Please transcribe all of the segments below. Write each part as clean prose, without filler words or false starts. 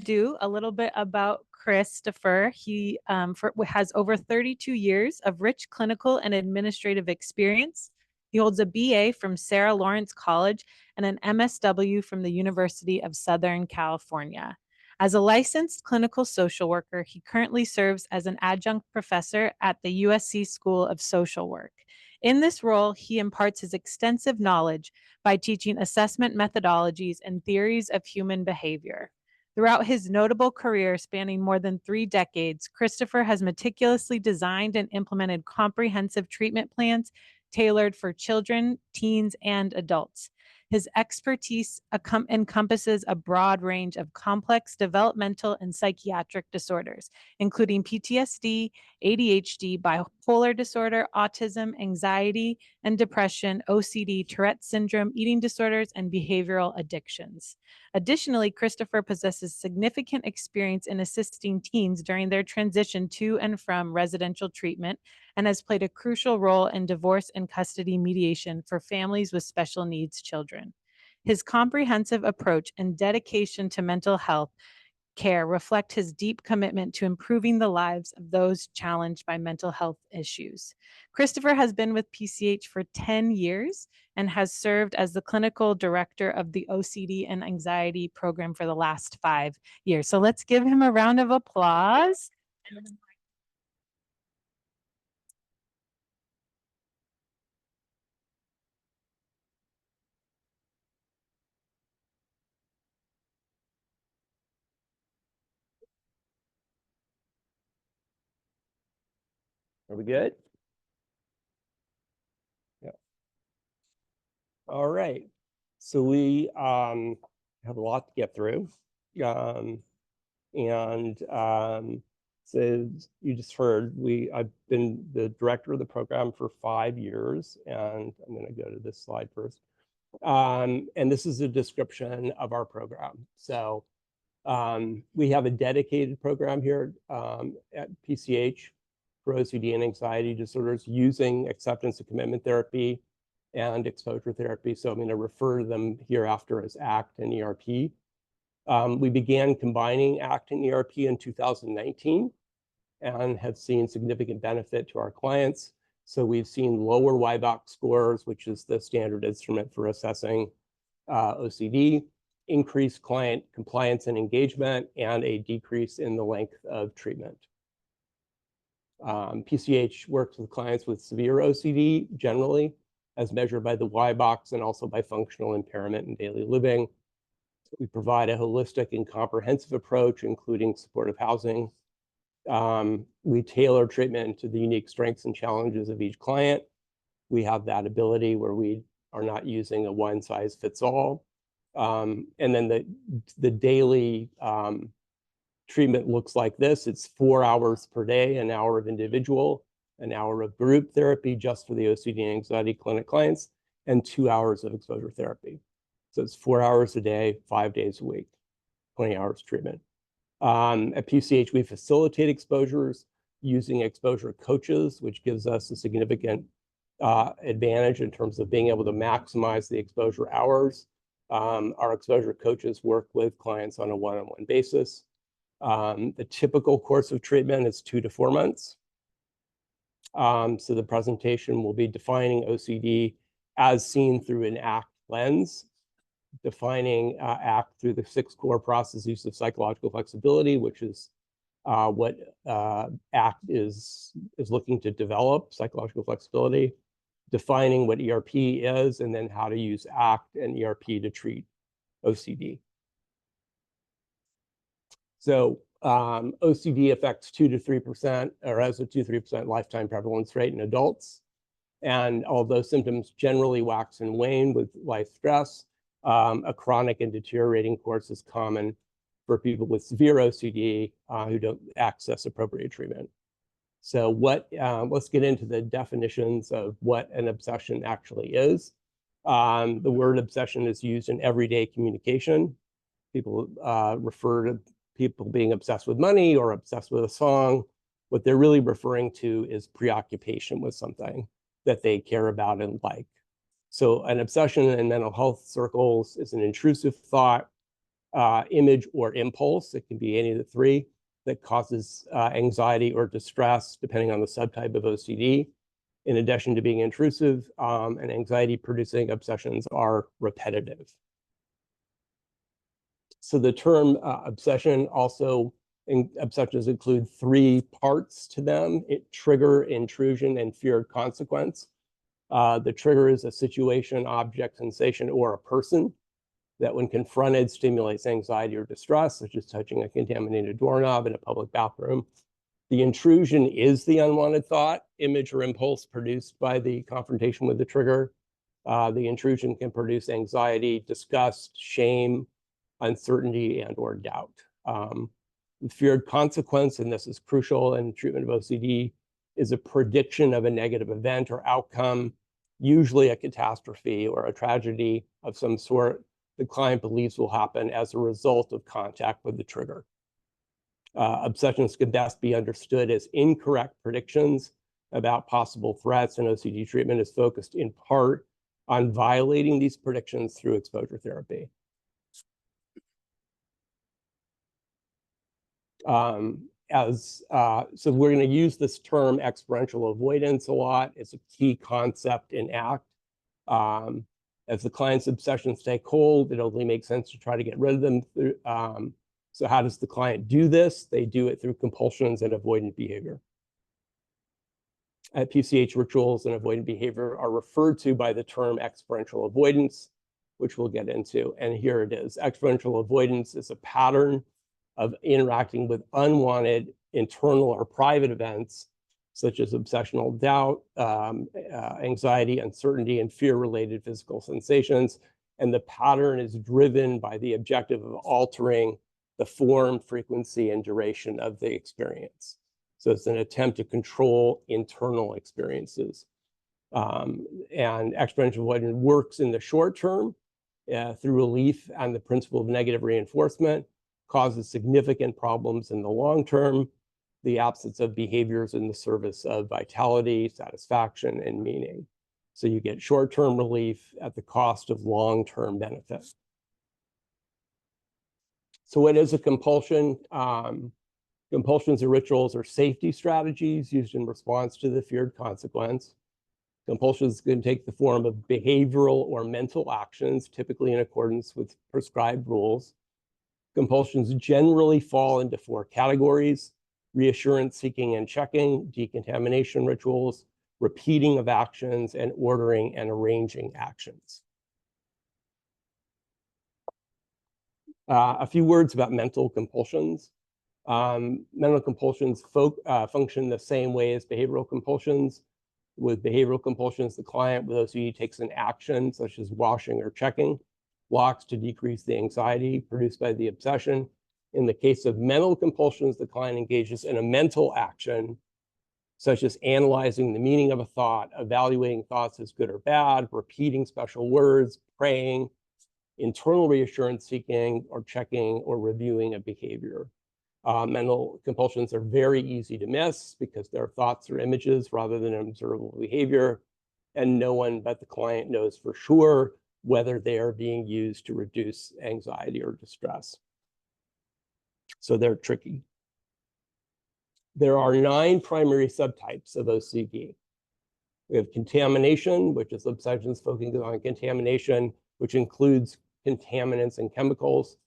Do a little bit about Christopher. He has over 32 years of rich clinical and administrative experience. He holds a BA from Sarah Lawrence College and an MSW from the University of Southern California. As a licensed clinical social worker, he currently serves as an adjunct professor at the USC School of Social Work. In this role, he imparts his extensive knowledge by teaching assessment methodologies and theories of human behavior. Throughout his notable career spanning more than 3 decades, Christopher has meticulously designed and implemented comprehensive treatment plans tailored for children, teens, and adults. His expertise encompasses a broad range of complex developmental and psychiatric disorders, including PTSD, ADHD, bipolar disorder, autism, anxiety and depression, OCD, Tourette syndrome, eating disorders, and behavioral addictions. Additionally, Christopher possesses significant experience in assisting teens during their transition to and from residential treatment and has played a crucial role in divorce and custody mediation for families with special needs children. His comprehensive approach and dedication to mental health care reflect his deep commitment to improving the lives of those challenged by mental health issues. Christopher has been with PCH for 10 years and has served as the clinical director of the OCD and anxiety program for the last 5 years. So let's give him a round of applause. Are we good? Yeah. All right. So we have a lot to get through. So you just heard, I've been the director of the program for 5 years, and I'm going to go to this slide first. And this is a description of our program. So we have a dedicated program here at PCH for OCD and anxiety disorders using acceptance and commitment therapy and exposure therapy. So I'm going to refer to them hereafter as ACT and ERP. We began combining ACT and ERP in 2019 and have seen significant benefit to our clients. So we've seen lower YBOC scores, which is the standard instrument for assessing OCD, increased client compliance and engagement, and a decrease in the length of treatment. PCH works with clients with severe OCD generally, as measured by the YBOCs and also by functional impairment in daily living. We provide a holistic and comprehensive approach, including supportive housing. We tailor treatment to the unique strengths and challenges of each client. We have that ability where we are not using a one-size-fits-all. And then the daily treatment looks like this. It's 4 hours per day, an hour of individual, an hour of group therapy just for the OCD and anxiety clinic clients, and 2 hours of exposure therapy. So it's 4 hours a day, 5 days a week, 20 hours treatment. At PCH, we facilitate exposures using exposure coaches, which gives us a significant advantage in terms of being able to maximize the exposure hours. Our exposure coaches work with clients on a one-on-one basis. The typical course of treatment is 2 to 4 months. So the presentation will be defining OCD as seen through an ACT lens, defining ACT through the 6 core processes of psychological flexibility, which is what ACT is looking to develop, psychological flexibility, defining what ERP is, and then how to use ACT and ERP to treat OCD. So OCD affects 2 to 3%, or has a 2 to 3% lifetime prevalence rate in adults. And although symptoms generally wax and wane with life stress, a chronic and deteriorating course is common for people with severe OCD who don't access appropriate treatment. So let's get into the definitions of what an obsession actually is. The word obsession is used in everyday communication. People refer to people being obsessed with money or obsessed with a song. What they're really referring to is preoccupation with something that they care about and like. So an obsession in mental health circles is an intrusive thought image, or impulse. It can be any of the three that causes anxiety or distress, depending on the subtype of OCD. In addition to being intrusive, and anxiety-producing obsessions are repetitive. So the term obsession also, obsessions include three parts to them: trigger, intrusion, and feared consequence. The trigger is a situation, object, sensation, or a person that, when confronted, stimulates anxiety or distress, such as touching a contaminated doorknob in a public bathroom. The intrusion is the unwanted thought, image, or impulse produced by the confrontation with the trigger. The intrusion can produce anxiety, disgust, shame, uncertainty, and or doubt. The feared consequence, and this is crucial in treatment of OCD, is a prediction of a negative event or outcome, usually a catastrophe or a tragedy of some sort the client believes will happen as a result of contact with the trigger. Obsessions can best be understood as incorrect predictions about possible threats, and OCD treatment is focused in part on violating these predictions through exposure therapy. So we're going to use this term experiential avoidance a lot. It's a key concept in ACT. As the client's obsessions take hold, it only makes sense to try to get rid of them. So how does the client do this? They do it through compulsions and avoidant behavior. At PCH, rituals and avoidant behavior are referred to by the term experiential avoidance, which we'll get into. And here it is. Experiential avoidance is a pattern of interacting with unwanted internal or private events, such as obsessional doubt, anxiety, uncertainty, and fear-related physical sensations. And the pattern is driven by the objective of altering the form, frequency, and duration of the experience. So it's an attempt to control internal experiences. And experiential avoidance works in the short term through relief on the principle of negative reinforcement, causes significant problems in the long term, the absence of behaviors in the service of vitality, satisfaction, and meaning. So you get short-term relief at the cost of long-term benefit. So what is a compulsion? Compulsions or rituals are safety strategies used in response to the feared consequence. Compulsions can take the form of behavioral or mental actions, typically in accordance with prescribed rules. Compulsions generally fall into four categories: reassurance seeking and checking, decontamination rituals, repeating of actions, and ordering and arranging actions. A few words about mental compulsions. Mental compulsions function the same way as behavioral compulsions. With behavioral compulsions, the client with OCD takes an action, such as washing or checking blocks, to decrease the anxiety produced by the obsession. In the case of mental compulsions, the client engages in a mental action, such as analyzing the meaning of a thought, evaluating thoughts as good or bad, repeating special words, praying, internal reassurance seeking, or checking or reviewing a behavior. Mental compulsions are very easy to miss because they're thoughts or images rather than observable behavior, and no one but the client knows for sure whether they are being used to reduce anxiety or distress. So they're tricky. There are 9 primary subtypes of OCD. We have contamination, which is obsessions focusing on contamination, which includes contaminants and chemicals.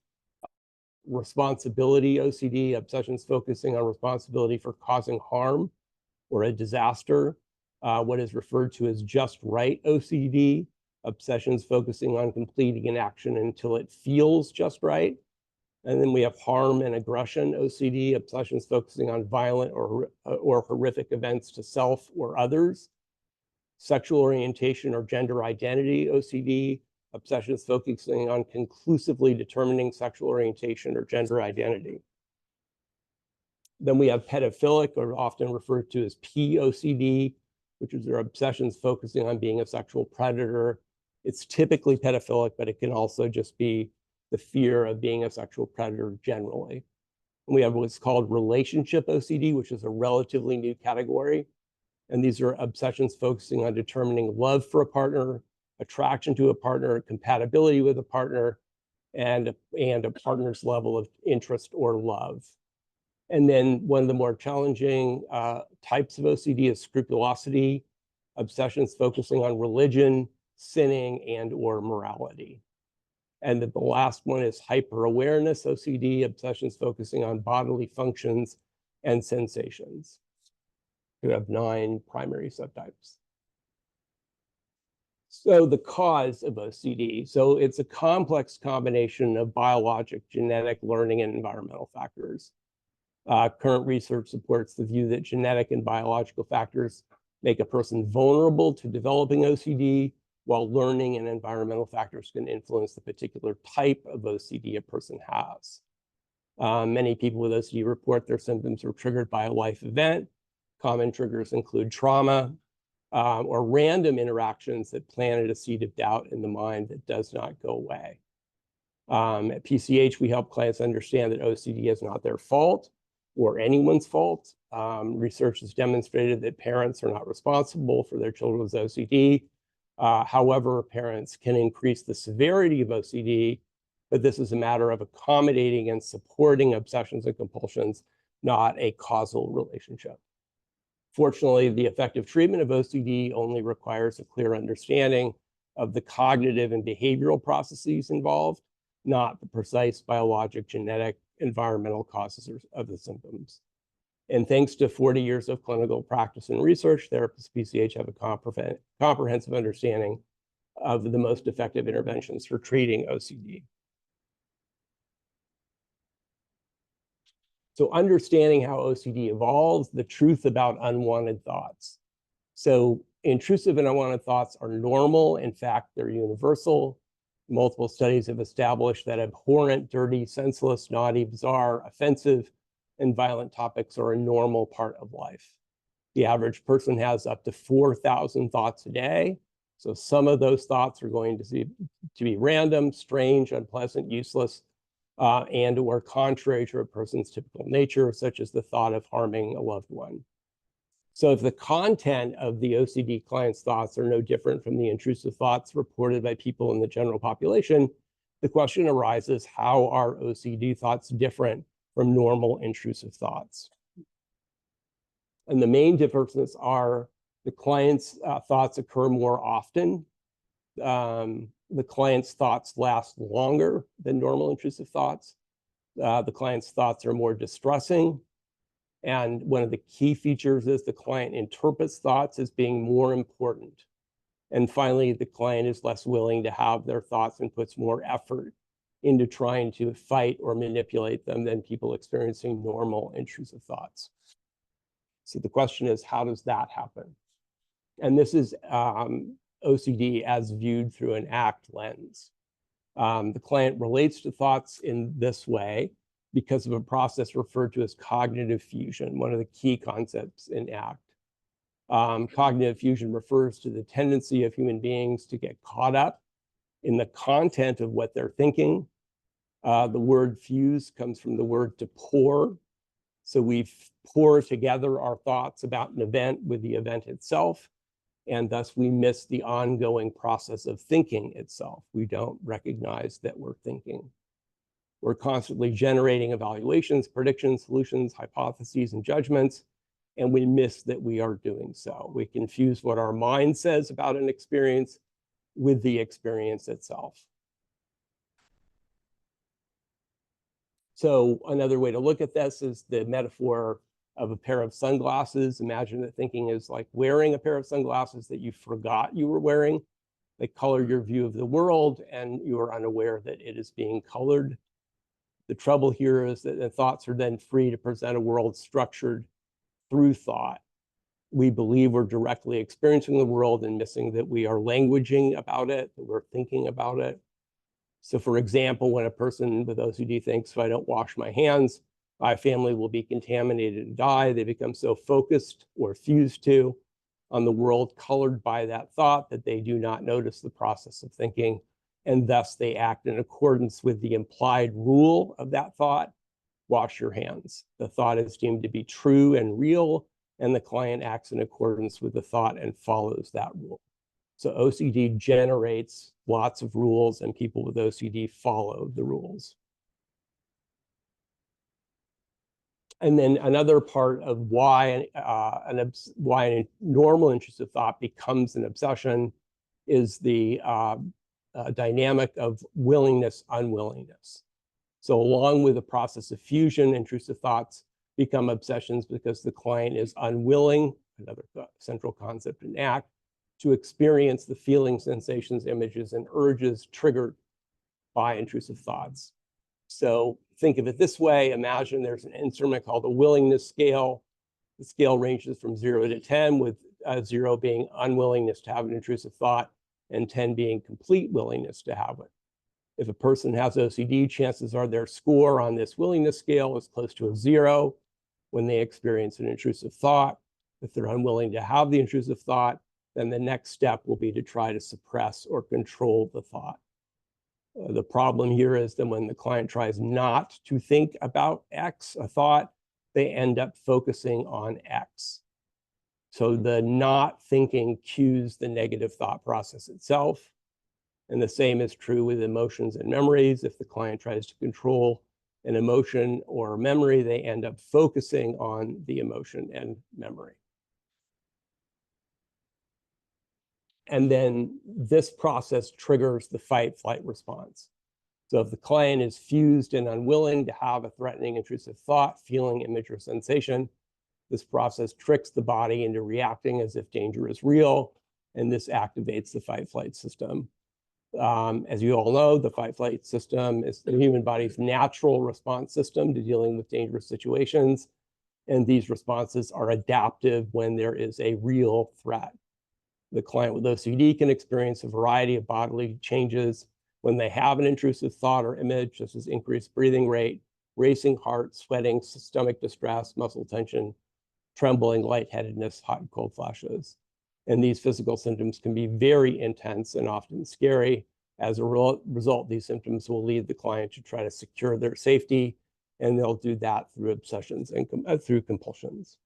Responsibility OCD, obsessions focusing on responsibility for causing harm or a disaster. What is referred to as just right OCD, obsessions focusing on completing an action until it feels just right. And then we have harm and aggression OCD, obsessions focusing on violent or horrific events to self or others. Sexual orientation or gender identity OCD, obsessions focusing on conclusively determining sexual orientation or gender identity. Then we have pedophilic, or often referred to as POCD, which is their obsessions focusing on being a sexual predator. It's typically pedophilic, but it can also just be the fear of being a sexual predator generally. And we have what's called relationship OCD, which is a relatively new category. And these are obsessions focusing on determining love for a partner, attraction to a partner, compatibility with a partner, and a partner's level of interest or love. And then one of the more challenging types of OCD is scrupulosity, obsessions focusing on religion, sinning, and or morality. And the last one is hyper-awareness OCD, obsessions focusing on bodily functions and sensations. We have 9 primary subtypes. So the cause of OCD. So it's a complex combination of biologic, genetic, learning, and environmental factors. Current research supports the view that genetic and biological factors make a person vulnerable to developing OCD, while learning and environmental factors can influence the particular type of OCD a person has. Many people with OCD report their symptoms are triggered by a life event. Common triggers include trauma or random interactions that planted a seed of doubt in the mind that does not go away. At PCH, we help clients understand that OCD is not their fault or anyone's fault. Research has demonstrated that parents are not responsible for their children's OCD. However, parents can increase the severity of OCD, but this is a matter of accommodating and supporting obsessions and compulsions, not a causal relationship. Fortunately, the effective treatment of OCD only requires a clear understanding of the cognitive and behavioral processes involved, not the precise biologic, genetic, environmental causes of the symptoms. And thanks to 40 years of clinical practice and research, therapists at PCH have a comprehensive understanding of the most effective interventions for treating OCD. So understanding how OCD evolves, the truth about unwanted thoughts. So intrusive and unwanted thoughts are normal. In fact, they're universal. Multiple studies have established that abhorrent, dirty, senseless, naughty, bizarre, offensive, and violent topics are a normal part of life. The average person has up to 4,000 thoughts a day. So some of those thoughts are going to be random, strange, unpleasant, useless, and or contrary to a person's typical nature, such as the thought of harming a loved one. So if the content of the OCD client's thoughts are no different from the intrusive thoughts reported by people in the general population, the question arises, how are OCD thoughts different from normal intrusive thoughts? And the main differences are the client's thoughts occur more often. The client's thoughts last longer than normal intrusive thoughts. The client's thoughts are more distressing. And one of the key features is the client interprets thoughts as being more important. And finally, the client is less willing to have their thoughts and puts more effort into trying to fight or manipulate them than people experiencing normal intrusive thoughts. So the question is, how does that happen? And this is OCD as viewed through an ACT lens. The client relates to thoughts in this way because of a process referred to as cognitive fusion, one of the key concepts in ACT. Cognitive fusion refers to the tendency of human beings to get caught up in the content of what they're thinking. The word fuse comes from the word to pour. So we pour together our thoughts about an event with the event itself, and thus we miss the ongoing process of thinking itself. We don't recognize that we're thinking. We're constantly generating evaluations, predictions, solutions, hypotheses, and judgments, and we miss that we are doing so. We confuse what our mind says about an experience with the experience itself. So another way to look at this is the metaphor of a pair of sunglasses. Imagine that thinking is like wearing a pair of sunglasses that you forgot you were wearing. They color your view of the world, and you are unaware that it is being colored. The trouble here is that the thoughts are then free to present a world structured through thought. We believe we're directly experiencing the world and missing that we are languaging about it, that we're thinking about it. So for example, when a person with OCD thinks, if I don't wash my hands, my family will be contaminated and die, they become so focused or fused to on the world colored by that thought that they do not notice the process of thinking, and thus they act in accordance with the implied rule of that thought, wash your hands. The thought is deemed to be true and real, and the client acts in accordance with the thought and follows that rule. So OCD generates lots of rules, and people with OCD follow the rules. And then another part of why a normal intrusive thought becomes an obsession is the dynamic of willingness, unwillingness. So along with the process of fusion, intrusive thoughts become obsessions because the client is unwilling, another central concept in ACT, to experience the feelings, sensations, images, and urges triggered by intrusive thoughts. So think of it this way. Imagine there's an instrument called a willingness scale. The scale ranges from 0 to 10, with 0 being unwillingness to have an intrusive thought and 10 being complete willingness to have it. If a person has OCD, chances are their score on this willingness scale is close to a 0 when they experience an intrusive thought. If they're unwilling to have the intrusive thought, then the next step will be to try to suppress or control the thought. The problem here is that when the client tries not to think about X, a thought, they end up focusing on X. So the not thinking cues the negative thought process itself. And the same is true with emotions and memories. If the client tries to control an emotion or memory, they end up focusing on the emotion and memory. And then this process triggers the fight-flight response. So if the client is fused and unwilling to have a threatening, intrusive thought, feeling, image, or sensation, this process tricks the body into reacting as if danger is real, and this activates the fight-flight system. As you all know, the fight-flight system is the human body's natural response system to dealing with dangerous situations, and these responses are adaptive when there is a real threat. The client with OCD can experience a variety of bodily changes when they have an intrusive thought or image, such as increased breathing rate, racing heart, sweating, stomach distress, muscle tension, trembling, lightheadedness, hot and cold flashes. And these physical symptoms can be very intense and often scary. As a result, these symptoms will lead the client to try to secure their safety, and they'll do that through obsessions and through compulsions.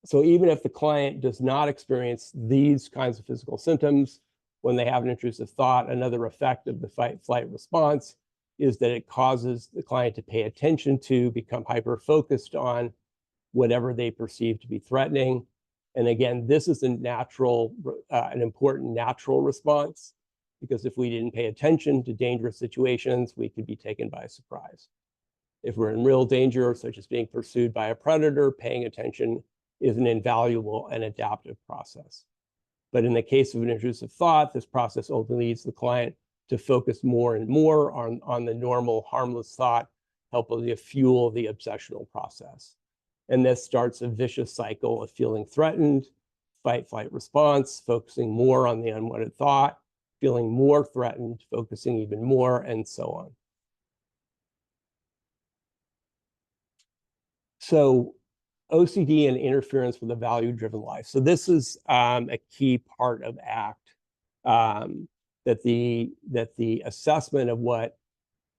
So even if the client does not experience these kinds of physical symptoms, when they have an intrusive thought, another effect of the fight-flight response is that it causes the client to pay attention to, become hyper-focused on whatever they perceive to be threatening. And again, this is an important natural response, because if we didn't pay attention to dangerous situations, we could be taken by surprise. If we're in real danger, such as being pursued by a predator, paying attention is an invaluable and adaptive process. But in the case of an intrusive thought, this process only leads the client to focus more and more on the normal, harmless thought, helping to fuel the obsessional process. And this starts a vicious cycle of feeling threatened, fight-flight response, focusing more on the unwanted thought, feeling more threatened, focusing even more, and so on. So OCD and interference with a value-driven life. So this is a key part of ACT, that the assessment of what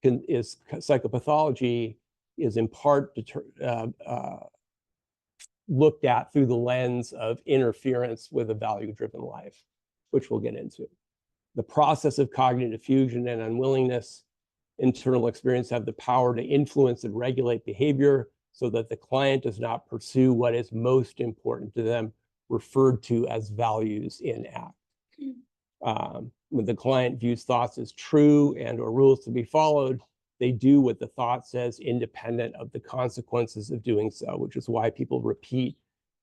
is psychopathology is in part looked at through the lens of interference with a value-driven life, which we'll get into. The process of cognitive fusion and unwillingness, internal experience have the power to influence and regulate behavior so that the client does not pursue what is most important to them, referred to as values in ACT. When the client views thoughts as true and or rules to be followed, they do what the thought says independent of the consequences of doing so, which is why people repeat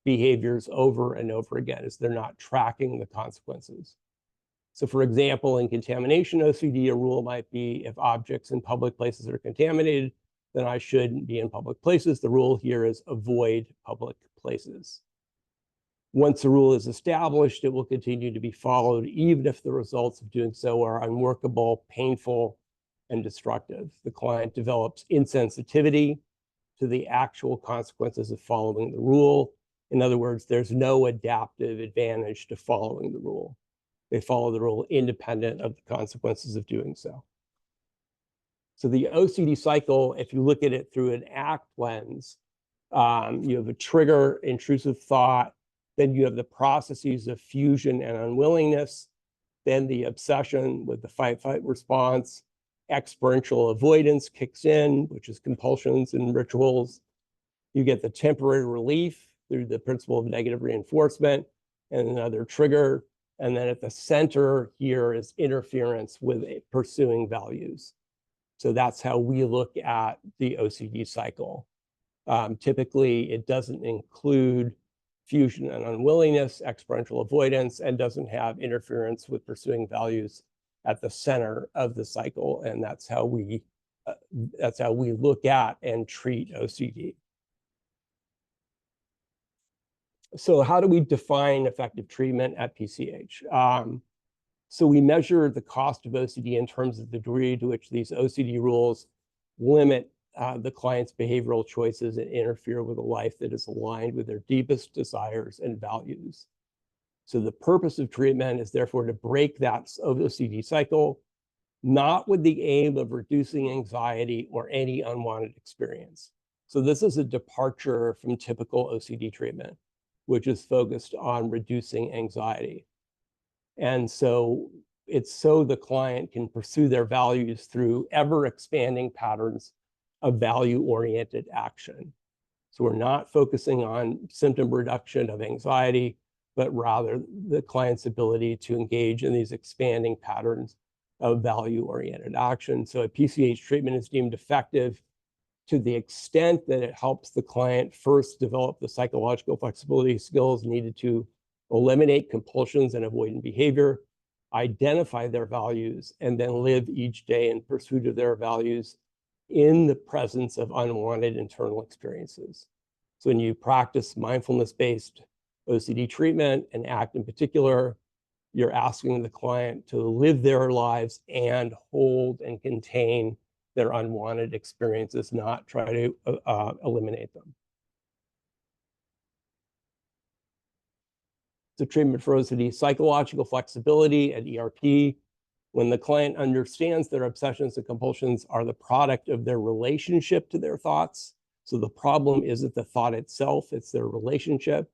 behaviors over and over again, as they're not tracking the consequences. So for example, in contamination OCD, a rule might be if objects in public places are contaminated, then I shouldn't be in public places. The rule here is avoid public places. Once a rule is established, it will continue to be followed, even if the results of doing so are unworkable, painful, and destructive. The client develops insensitivity to the actual consequences of following the rule. In other words, there's no adaptive advantage to following the rule. They follow the rule independent of the consequences of doing so. So the OCD cycle, if you look at it through an ACT lens, you have a trigger, intrusive thought, Then you have the processes of fusion and unwillingness, then the obsession with the fight-flight response, experiential avoidance kicks in, which is compulsions and rituals. You get the temporary relief through the principle of negative reinforcement and another trigger. And then at the center here is interference with pursuing values. So that's how we look at the OCD cycle. Typically, it doesn't include fusion and unwillingness, experiential avoidance, and doesn't have interference with pursuing values at the center of the cycle. And that's how we look at and treat OCD. So how do we define effective treatment at PCH? So we measure the cost of OCD in terms of the degree to which these OCD rules limit the client's behavioral choices and interfere with a life that is aligned with their deepest desires and values. So the purpose of treatment is therefore to break that OCD cycle, not with the aim of reducing anxiety or any unwanted experience. So this is a departure from typical OCD treatment, which is focused on reducing anxiety. And so it's so the client can pursue their values through ever-expanding patterns of value-oriented action. So we're not focusing on symptom reduction of anxiety, but rather the client's ability to engage in these expanding patterns of value-oriented action. So a PCH treatment is deemed effective to the extent that it helps the client first develop the psychological flexibility skills needed to eliminate compulsions and avoidant behavior, identify their values, and then live each day in pursuit of their values in the presence of unwanted internal experiences. So when you practice mindfulness-based OCD treatment and ACT in particular, you're asking the client to live their lives and hold and contain their unwanted experiences, not try to eliminate them. The treatment for OCD, psychological flexibility at ERP. When the client understands their obsessions and compulsions are the product of their relationship to their thoughts. So the problem isn't the thought itself, it's their relationship,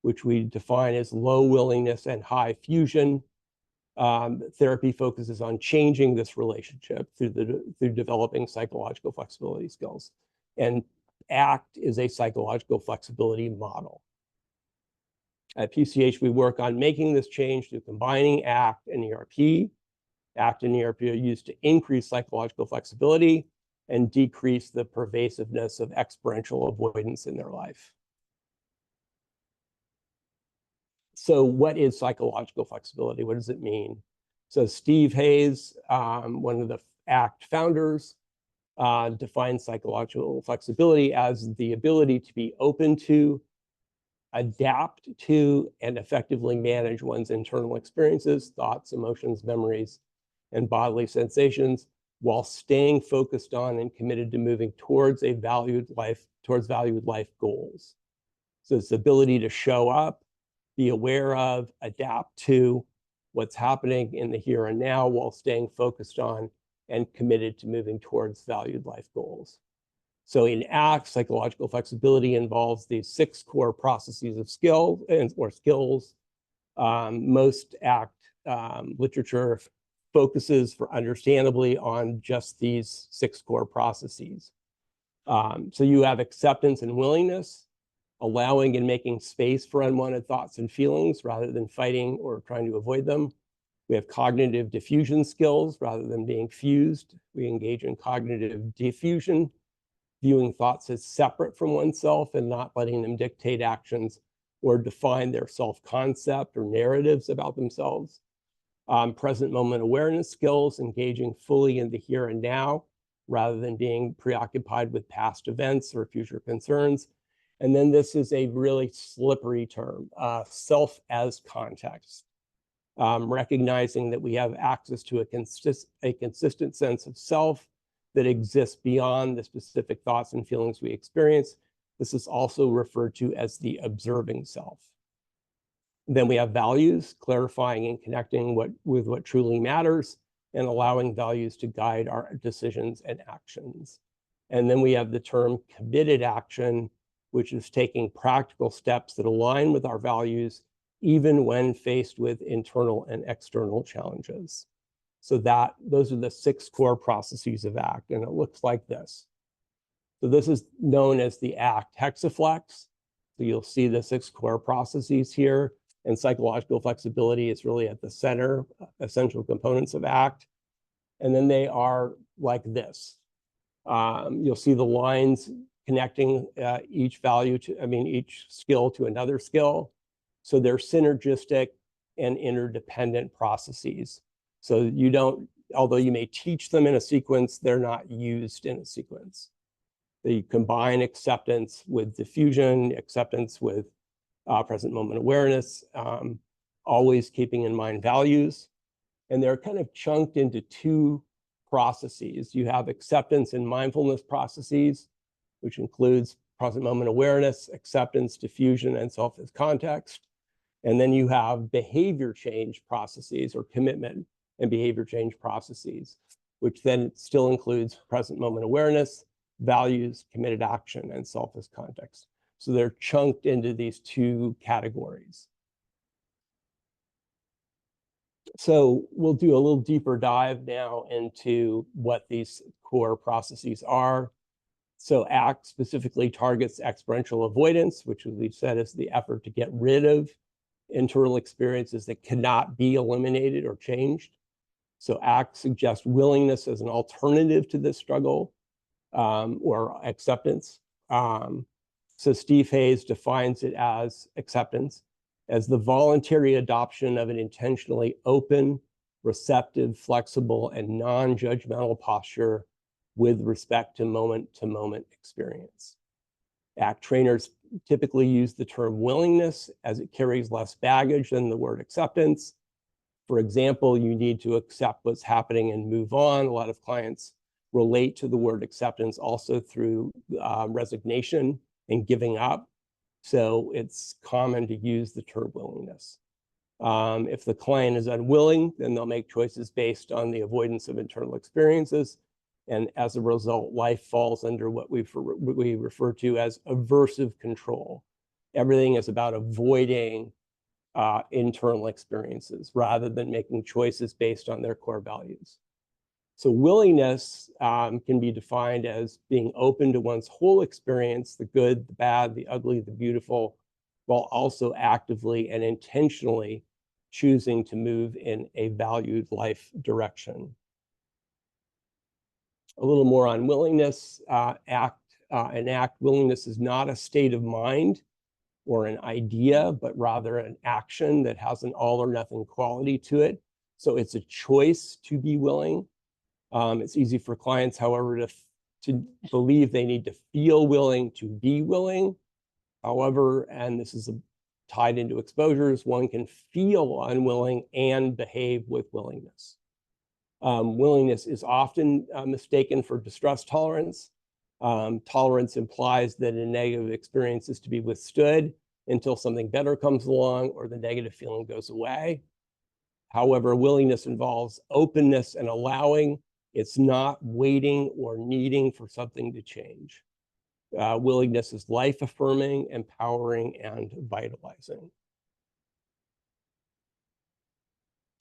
which we define as low willingness and high fusion. Therapy focuses on changing this relationship through developing psychological flexibility skills. And ACT is a psychological flexibility model. At PCH, we work on making this change through combining ACT and ERP. ACT and ERP are used to increase psychological flexibility and decrease the pervasiveness of experiential avoidance in their life. So what is psychological flexibility? What does it mean? So Steve Hayes, one of the ACT founders, defines psychological flexibility as the ability to be open to, adapt to, and effectively manage one's internal experiences, thoughts, emotions, memories, and bodily sensations while staying focused on and committed to moving towards a valued life, towards valued life goals. So it's the ability to show up, be aware of, adapt to what's happening in the here and now while staying focused on and committed to moving towards valued life goals. So in ACT, psychological flexibility involves these 6 core processes of skill or skills. Most ACT literature focuses, for understandably, on just these 6 core processes. So you have acceptance and willingness, allowing and making space for unwanted thoughts and feelings rather than fighting or trying to avoid them. We have cognitive diffusion skills rather than being fused. We engage in cognitive diffusion, viewing thoughts as separate from oneself and not letting them dictate actions or define their self-concept or narratives about themselves. Present moment awareness skills, engaging fully in the here and now rather than being preoccupied with past events or future concerns. And then this is a really slippery term, self as context. Recognizing that we have access to a consistent sense of self that exists beyond the specific thoughts and feelings we experience. This is also referred to as the observing self. Then we have values, clarifying and connecting with what truly matters and allowing values to guide our decisions and actions. And then we have the term committed action, which is taking practical steps that align with our values, even when faced with internal and external challenges. So those are the 6 core processes of ACT, and it looks like this. So this is known as the ACT hexaflex. So you'll see the 6 core processes here, and psychological flexibility is really at the center, essential components of ACT. And then they are like this. You'll see the lines connecting each skill to another skill. So they're synergistic and interdependent processes. So you don't, although you may teach them in a sequence, they're not used in a sequence. They combine acceptance with diffusion, acceptance with present moment awareness, always keeping in mind values. And they're kind of chunked into 2 processes. You have acceptance and mindfulness processes, which includes present moment awareness, acceptance, diffusion, and self as context. And then you have behavior change processes, or commitment and behavior change processes, which then still includes present moment awareness, values, committed action, and self as context. So they're chunked into these 2 categories. So we'll do a little deeper dive now into what these core processes are. So ACT specifically targets experiential avoidance, which we've said is the effort to get rid of internal experiences that cannot be eliminated or changed. So ACT suggests willingness as an alternative to this struggle or acceptance. So Steve Hayes defines it as acceptance, as the voluntary adoption of an intentionally open, receptive, flexible, and non-judgmental posture with respect to moment experience. ACT trainers typically use the term willingness as it carries less baggage than the word acceptance. For example, you need to accept what's happening and move on. A lot of clients relate to the word acceptance also through resignation and giving up. So it's common to use the term willingness. If the client is unwilling, then they'll make choices based on the avoidance of internal experiences. And as a result, life falls under what we refer to as aversive control. Everything is about avoiding internal experiences rather than making choices based on their core values. So willingness can be defined as being open to one's whole experience, the good, the bad, the ugly, the beautiful, while also actively and intentionally choosing to move in a valued life direction. A little more on willingness. Willingness is not a state of mind or an idea, but rather an action that has an all or nothing quality to it. So it's a choice to be willing. It's easy for clients, however, to believe they need to feel willing to be willing. However, and this is tied into exposures, one can feel unwilling and behave with willingness. Willingness is often mistaken for distress tolerance. Tolerance implies that a negative experience is to be withstood until something better comes along or the negative feeling goes away. However, willingness involves openness and allowing. It's not waiting or needing for something to change. Willingness is life-affirming, empowering, and vitalizing.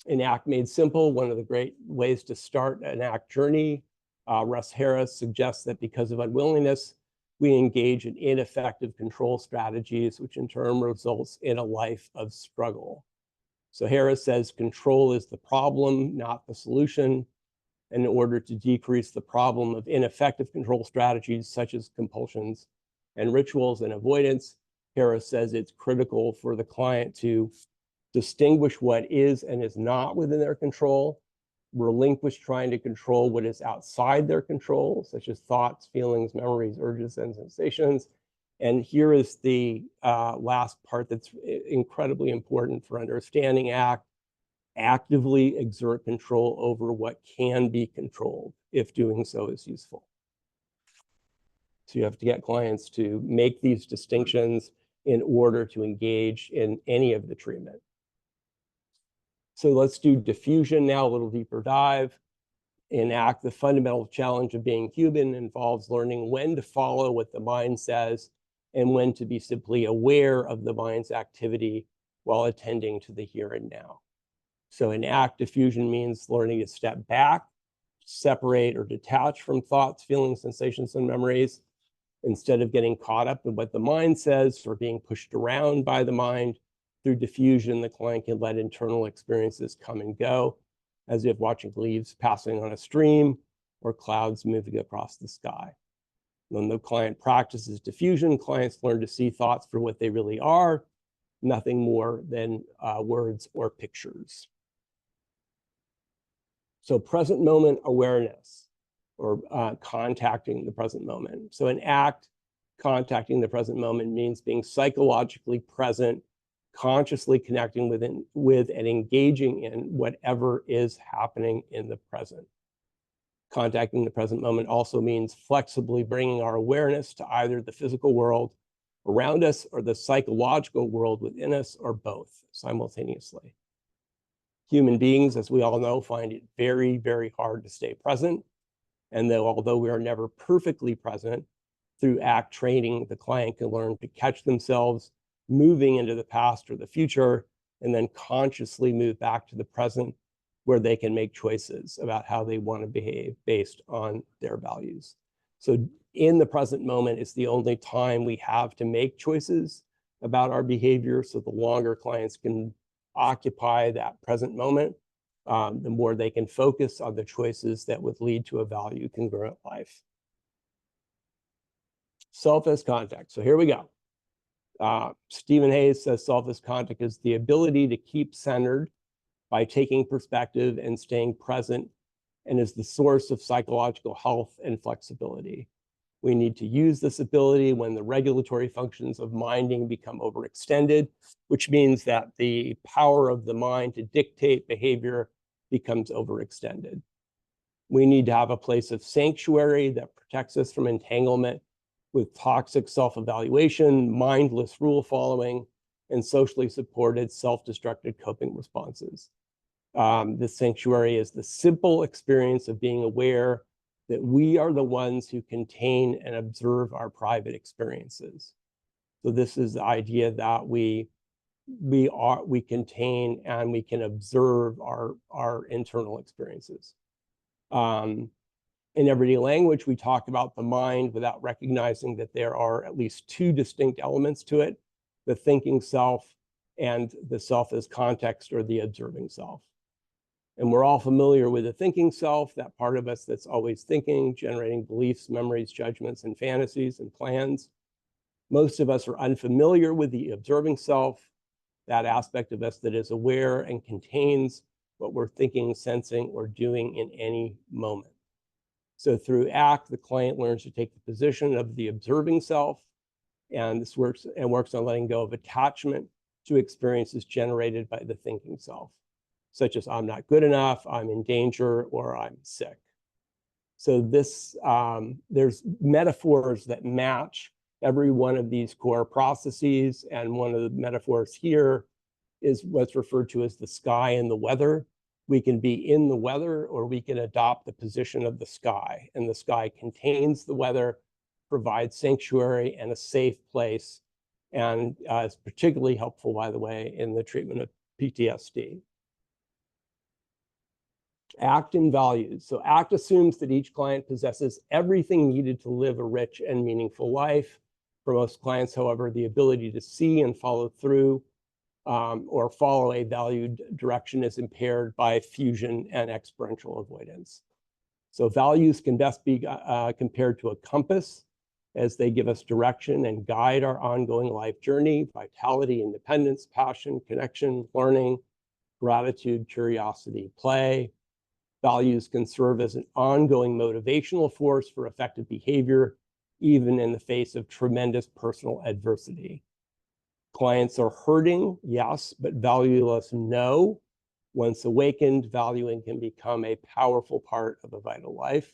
In ACT Made Simple, one of the great ways to start an ACT journey, Russ Harris suggests that because of unwillingness, we engage in ineffective control strategies, which in turn results in a life of struggle. So Harris says control is the problem, not the solution. And in order to decrease the problem of ineffective control strategies, such as compulsions and rituals and avoidance, Harris says it's critical for the client to distinguish what is and is not within their control, relinquish trying to control what is outside their control, such as thoughts, feelings, memories, urges, and sensations. And here is the last part that's incredibly important for understanding ACT. Actively exert control over what can be controlled if doing so is useful. So you have to get clients to make these distinctions in order to engage in any of the treatment. So let's do diffusion now, a little deeper dive. In ACT, the fundamental challenge of being human involves learning when to follow what the mind says and when to be simply aware of the mind's activity while attending to the here and now. So in ACT, diffusion means learning to step back, separate or detach from thoughts, feelings, sensations, and memories. Instead of getting caught up in what the mind says or being pushed around by the mind, through diffusion, the client can let internal experiences come and go, as if watching leaves passing on a stream or clouds moving across the sky. When the client practices diffusion, clients learn to see thoughts for what they really are, nothing more than words or pictures. So present moment awareness, or contacting the present moment. So in ACT, contacting the present moment means being psychologically present, consciously connecting with and engaging in whatever is happening in the present. Contacting the present moment also means flexibly bringing our awareness to either the physical world around us or the psychological world within us, or both simultaneously. Human beings, as we all know, find it very, very hard to stay present. And although we are never perfectly present, through ACT training, the client can learn to catch themselves moving into the past or the future, and then consciously move back to the present, where they can make choices about how they want to behave based on their values. So in the present moment is the only time we have to make choices about our behavior. So the longer clients can occupy that present moment, the more they can focus on the choices that would lead to a value congruent life. Self as context. So here we go. Stephen Hayes says self as context is the ability to keep centered by taking perspective and staying present, and is the source of psychological health and flexibility. We need to use this ability when the regulatory functions of minding become overextended, which means that the power of the mind to dictate behavior becomes overextended. We need to have a place of sanctuary that protects us from entanglement with toxic self-evaluation, mindless rule following, and socially supported self-destructive coping responses. This sanctuary is the simple experience of being aware that we are the ones who contain and observe our private experiences. So this is the idea that we contain and we can observe our internal experiences. In everyday language, we talk about the mind without recognizing that there are at least two distinct elements to it: the thinking self and the self as context, or the observing self. And we're all familiar with the thinking self, that part of us that's always thinking, generating beliefs, memories, judgments, and fantasies and plans. Most of us are unfamiliar with the observing self, that aspect of us that is aware and contains what we're thinking, sensing, or doing in any moment. So through ACT, the client learns to take the position of the observing self, and this works on letting go of attachment to experiences generated by the thinking self, such as I'm not good enough, I'm in danger, or I'm sick. So there's metaphors that match every one of these core processes, and one of the metaphors here is what's referred to as the sky and the weather. We can be in the weather, or we can adopt the position of the sky, and the sky contains the weather, provides sanctuary and a safe place, and is particularly helpful, by the way, in the treatment of PTSD. ACT and values. So ACT assumes that each client possesses everything needed to live a rich and meaningful life. For most clients, however, the ability to see and follow through or follow a valued direction is impaired by fusion and experiential avoidance. So values can best be compared to a compass, as they give us direction and guide our ongoing life journey: vitality, independence, passion, connection, learning, gratitude, curiosity, play. Values can serve as an ongoing motivational force for effective behavior, even in the face of tremendous personal adversity. Clients are hurting, yes, but valueless, no. Once awakened, valuing can become a powerful part of a vital life.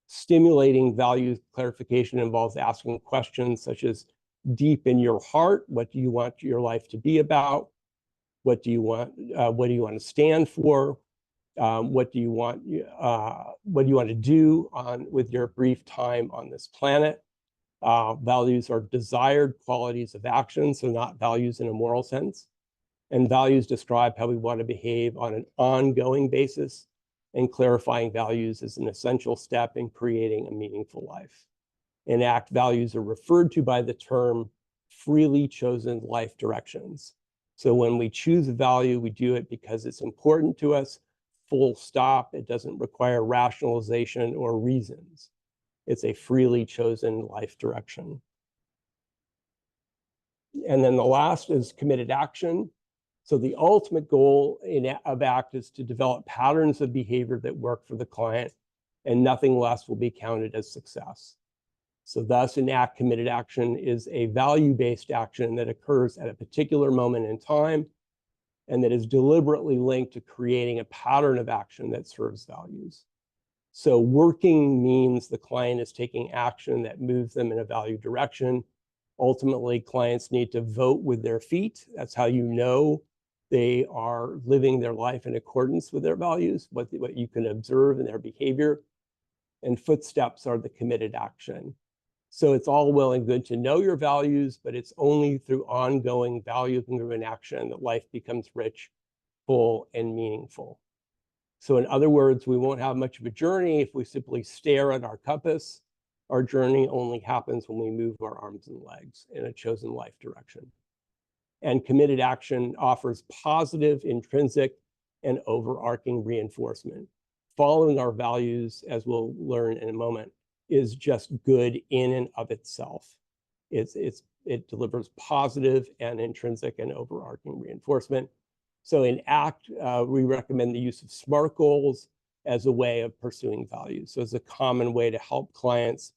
Stimulating value clarification involves asking questions such as, deep in your heart, what do you want your life to be about? What do you want to stand for? What do you want to do with your brief time on this planet? Values are desired qualities of action, so not values in a moral sense. And values describe how we want to behave on an ongoing basis, and clarifying values is an essential step in creating a meaningful life. In ACT, values are referred to by the term freely chosen life directions. So when we choose a value, we do it because it's important to us, full stop. It doesn't require rationalization or reasons. It's a freely chosen life direction. And then the last is committed action. So the ultimate goal of ACT is to develop patterns of behavior that work for the client, and nothing less will be counted as success. So thus, an ACT committed action is a value-based action that occurs at a particular moment in time and that is deliberately linked to creating a pattern of action that serves values. So working means the client is taking action that moves them in a value direction. Ultimately, clients need to vote with their feet. That's how you know they are living their life in accordance with their values, what you can observe in their behavior. And footsteps are the committed action. So it's all well and good to know your values, but it's only through ongoing value-driven action that life becomes rich, full, and meaningful. So in other words, we won't have much of a journey if we simply stare at our compass. Our journey only happens when we move our arms and legs in a chosen life direction. And committed action offers positive, intrinsic, and overarching reinforcement. Following our values, as we'll learn in a moment, is just good in and of itself. It delivers positive and intrinsic and overarching reinforcement. So in ACT, we recommend the use of SMART goals as a way of pursuing values. So it's a common way to help clients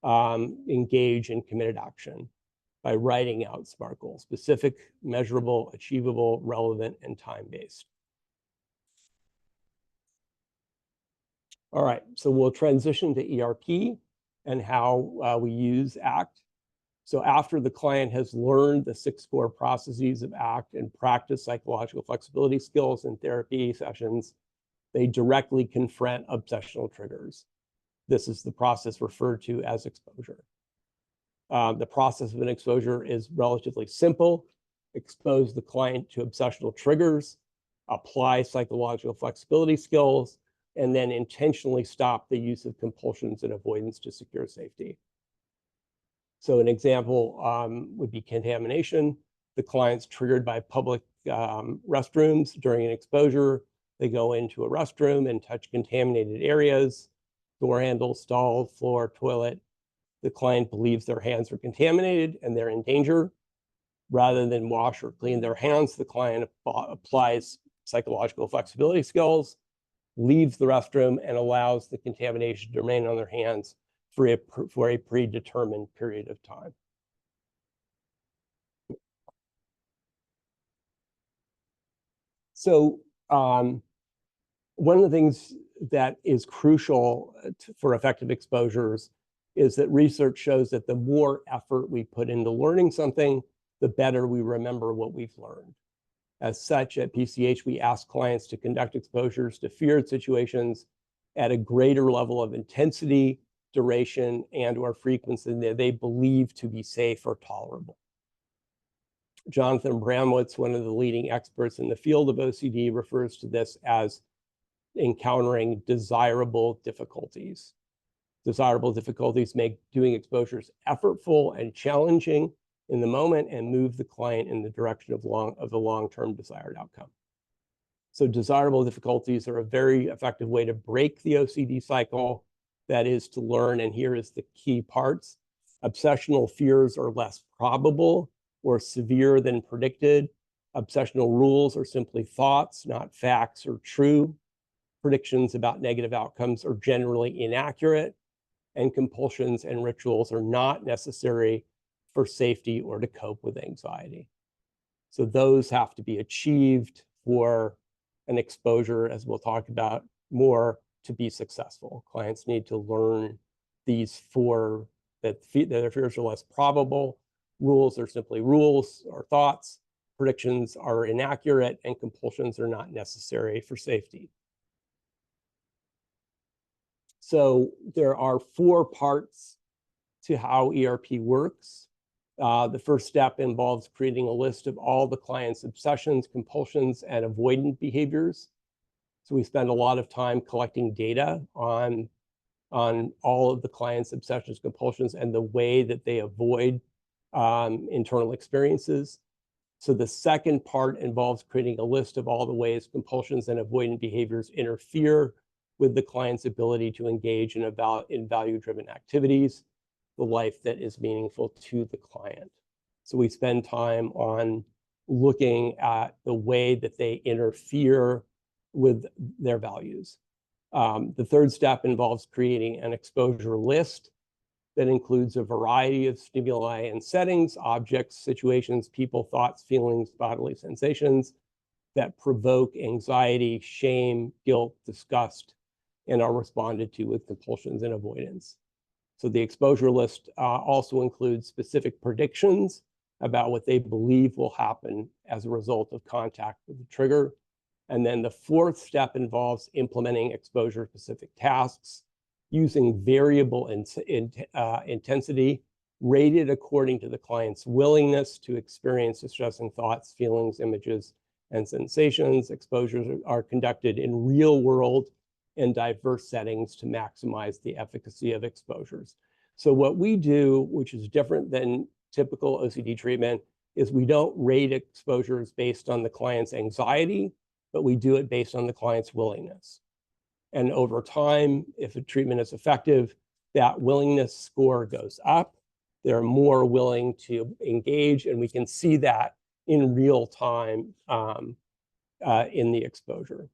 engage in committed action by writing out SMART goals: specific, measurable, achievable, relevant, and time-based. All right, so we'll transition to ERP and how we use ACT. So after the client has learned the 6 core processes of ACT and practice psychological flexibility skills in therapy sessions, they directly confront obsessional triggers. This is the process referred to as exposure. The process of an exposure is relatively simple. Expose the client to obsessional triggers, apply psychological flexibility skills, and then intentionally stop the use of compulsions and avoidance to secure safety. So an example would be contamination. The client's triggered by public restrooms during an exposure. They go into a restroom and touch contaminated areas, door handles, stall, floor, toilet. The client believes their hands are contaminated and they're in danger. Rather than wash or clean their hands, the client applies psychological flexibility skills, leaves the restroom, and allows the contamination to remain on their hands for a predetermined period of time. So one of the things that is crucial for effective exposures is that research shows that the more effort we put into learning something, the better we remember what we've learned. As such, at PCH, we ask clients to conduct exposures to feared situations at a greater level of intensity, duration, and/or frequency that they believe to be safe or tolerable. Jonathan Bramwitz, one of the leading experts in the field of OCD, refers to this as encountering desirable difficulties. Desirable difficulties make doing exposures effortful and challenging in the moment and move the client in the direction of the long-term desired outcome. So desirable difficulties are a very effective way to break the OCD cycle. That is to learn, and here is the key parts. Obsessional fears are less probable or severe than predicted. Obsessional rules are simply thoughts, not facts or true. Predictions about negative outcomes are generally inaccurate, and compulsions and rituals are not necessary for safety or to cope with anxiety. So those have to be achieved for an exposure, as we'll talk about more, to be successful. Clients need to learn these 4, that their fears are less probable, rules are simply rules or thoughts, predictions are inaccurate, and compulsions are not necessary for safety. So there are 4 parts to how ERP works. The first step involves creating a list of all the client's obsessions, compulsions, and avoidant behaviors. So we spend a lot of time collecting data on all of the client's obsessions, compulsions, and the way that they avoid internal experiences. So the second part involves creating a list of all the ways compulsions and avoidant behaviors interfere with the client's ability to engage in value-driven activities, the life that is meaningful to the client. So we spend time on looking at the way that they interfere with their values. The third step involves creating an exposure list that includes a variety of stimuli and settings, objects, situations, people, thoughts, feelings, bodily sensations that provoke anxiety, shame, guilt, disgust, and are responded to with compulsions and avoidance. So the exposure list also includes specific predictions about what they believe will happen as a result of contact with the trigger. And then the fourth step involves implementing exposure-specific tasks using variable intensity rated according to the client's willingness to experience distressing thoughts, feelings, images, and sensations. Exposures are conducted in real-world and diverse settings to maximize the efficacy of exposures. So what we do, which is different than typical OCD treatment, is we don't rate exposures based on the client's anxiety, but we do it based on the client's willingness. And over time, if a treatment is effective, that willingness score goes up. They're more willing to engage, and we can see that in real time in the exposure.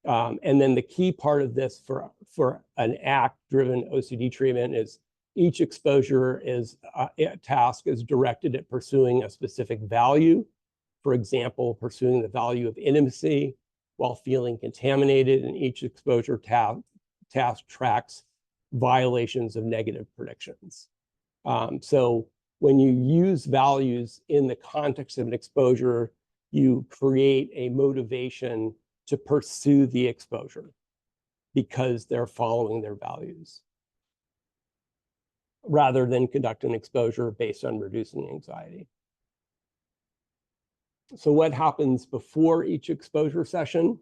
And then the key part of this for an ACT-driven OCD treatment is each exposure task is directed at pursuing a specific value. For example, pursuing the value of intimacy while feeling contaminated, and each exposure task tracks violations of negative predictions. So when you use values in the context of an exposure, you create a motivation to pursue the exposure because they're following their values, rather than conduct an exposure based on reducing anxiety. So what happens before each exposure session?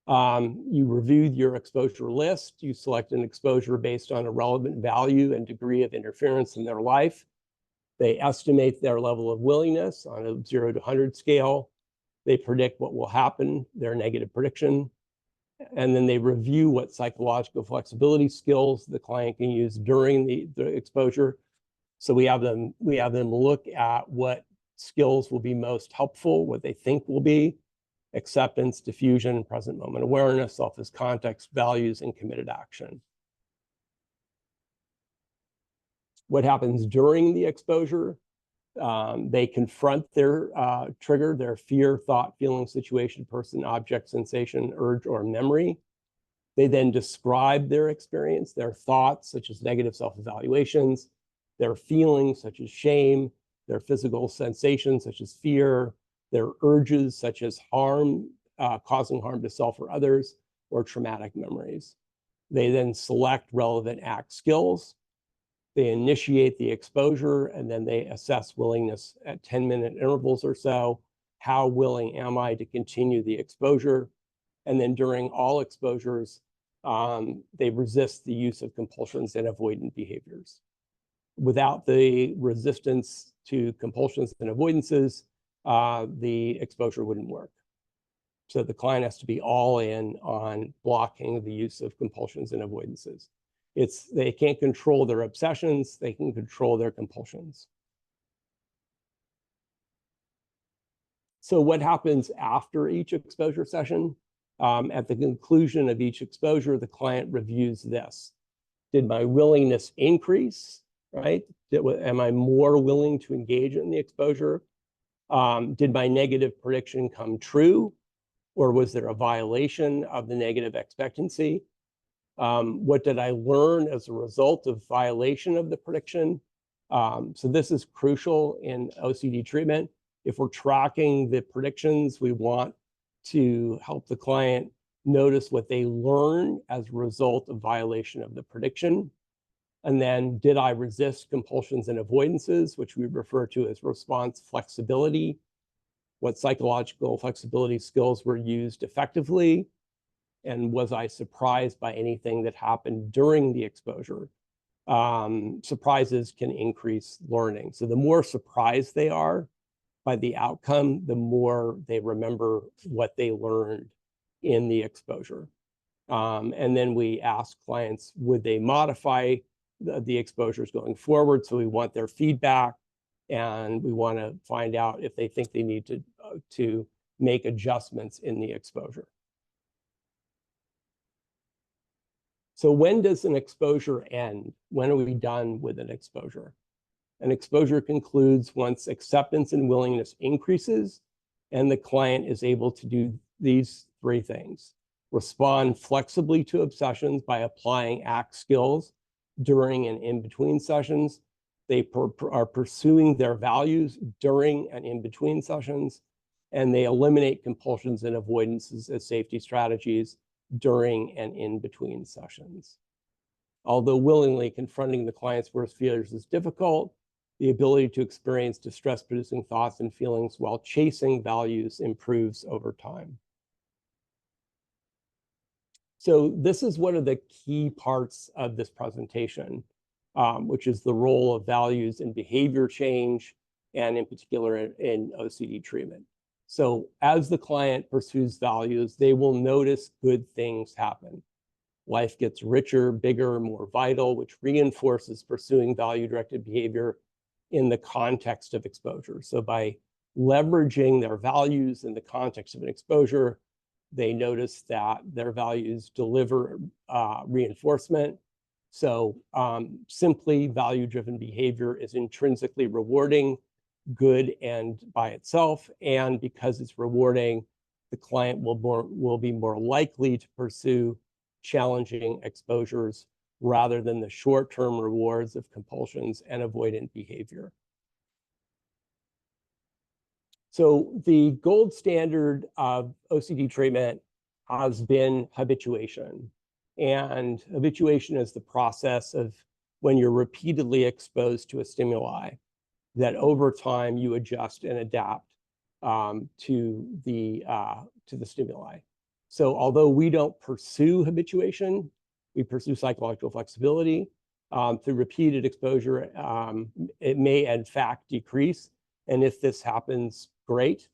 You reviewed your exposure list. You select an exposure based on a relevant value and degree of interference in their life. They estimate their level of willingness on a 0 to 100 scale. They predict what will happen, their negative prediction. And then they review what psychological flexibility skills the client can use during the exposure. So we have them look at what skills will be most helpful, what they think will be: acceptance, diffusion, present moment awareness, self as context, values, and committed action. What happens during the exposure? They confront their trigger, their fear, thought, feeling, situation, person, object, sensation, urge, or memory. They then describe their experience, their thoughts, such as negative self-evaluations, their feelings, such as shame, their physical sensations, such as fear, their urges, such as harm, causing harm to self or others, or traumatic memories. They then select relevant ACT skills. They initiate the exposure, and then they assess willingness at 10-minute intervals or so. How willing am I to continue the exposure? And then during all exposures, they resist the use of compulsions and avoidant behaviors. Without the resistance to compulsions and avoidances, the exposure wouldn't work. So the client has to be all in on blocking the use of compulsions and avoidances. They can't control their obsessions, they can control their compulsions. So what happens after each exposure session? At the conclusion of each exposure, the client reviews this. Did my willingness increase, right? Am I more willing to engage in the exposure? Did my negative prediction come true? Or was there a violation of the negative expectancy? What did I learn as a result of violation of the prediction? So this is crucial in OCD treatment. If we're tracking the predictions, we want to help the client notice what they learn as a result of violation of the prediction. And then, did I resist compulsions and avoidances, which we refer to as response flexibility? What psychological flexibility skills were used effectively? And was I surprised by anything that happened during the exposure? Surprises can increase learning. So the more surprised they are by the outcome, the more they remember what they learned in the exposure. And then we ask clients, would they modify the exposures going forward? So we want their feedback, and we want to find out if they think they need to make adjustments in the exposure. So when does an exposure end? When are we done with an exposure? An exposure concludes once acceptance and willingness increases, and the client is able to do these three things: respond flexibly to obsessions by applying ACT skills during and in between sessions. They are pursuing their values during and in between sessions, and they eliminate compulsions and avoidances as safety strategies during and in between sessions. Although willingly confronting the client's worst fears is difficult, the ability to experience distress-producing thoughts and feelings while chasing values improves over time. So this is one of the key parts of this presentation, which is the role of values in behavior change, and in particular in OCD treatment. So as the client pursues values, they will notice good things happen. Life gets richer, bigger, more vital, which reinforces pursuing value-directed behavior in the context of exposure. So by leveraging their values in the context of an exposure, they notice that their values deliver reinforcement. So simply value-driven behavior is intrinsically rewarding, good and by itself, and because it's rewarding, the client will be more likely to pursue challenging exposures rather than the short-term rewards of compulsions and avoidant behavior. So the gold standard of OCD treatment has been habituation. And habituation is the process of when you're repeatedly exposed to a stimuli, that over time you adjust and adapt to the stimuli. So although we don't pursue habituation, we pursue psychological flexibility. Through repeated exposure, it may in fact decrease. And if this happens, great.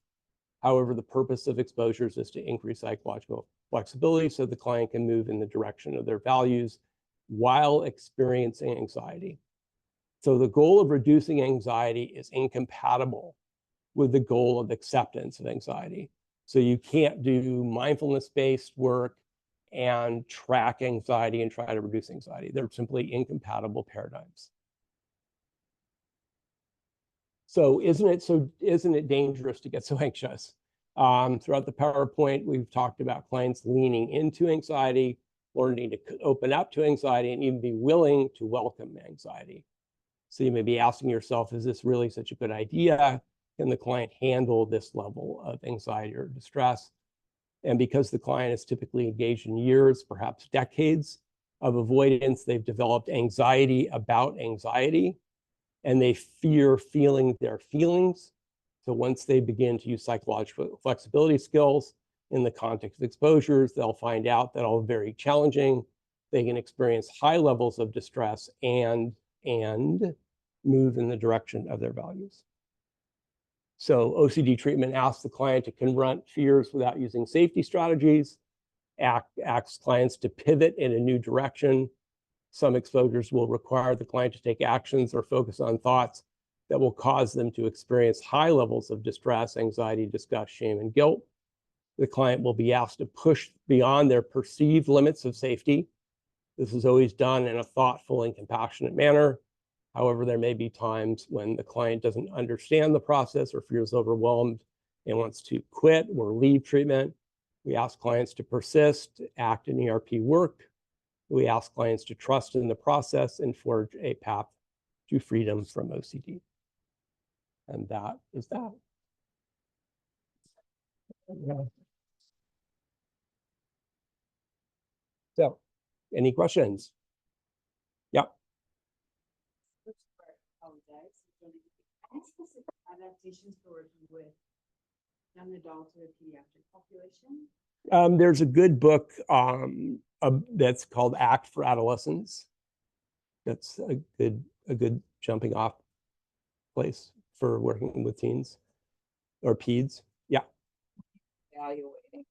However, the purpose of exposures is to increase psychological flexibility so the client can move in the direction of their values while experiencing anxiety. So the goal of reducing anxiety is incompatible with the goal of acceptance of anxiety. So you can't do mindfulness-based work and track anxiety and try to reduce anxiety. They're simply incompatible paradigms. So isn't it dangerous to get so anxious? Throughout the PowerPoint, we've talked about clients leaning into anxiety, learning to open up to anxiety, and even be willing to welcome anxiety. So you may be asking yourself, is this really such a good idea? Can the client handle this level of anxiety or distress? And because the client is typically engaged in years, perhaps decades of avoidance, they've developed anxiety about anxiety, and they fear feeling their feelings. So once they begin to use psychological flexibility skills in the context of exposures, they'll find out that all very challenging. They can experience high levels of distress and move in the direction of their values. So OCD treatment asks the client to confront fears without using safety strategies, asks clients to pivot in a new direction. Some exposures will require the client to take actions or focus on thoughts that will cause them to experience high levels of distress, anxiety, disgust, shame, and guilt. The client will be asked to push beyond their perceived limits of safety. This is always done in a thoughtful and compassionate manner. However, there may be times when the client doesn't understand the process or feels overwhelmed and wants to quit or leave treatment. We ask clients to persist, act in ERP work. We ask clients to trust in the process and forge a path to freedom from OCD. And that is that. Yeah. So, any questions? Yeah. specific adaptations for working with young adults or pediatric population? There's a good book that's called Act for Adolescents. That's a good jumping off place for working with teens or peds. Yeah. Evaluating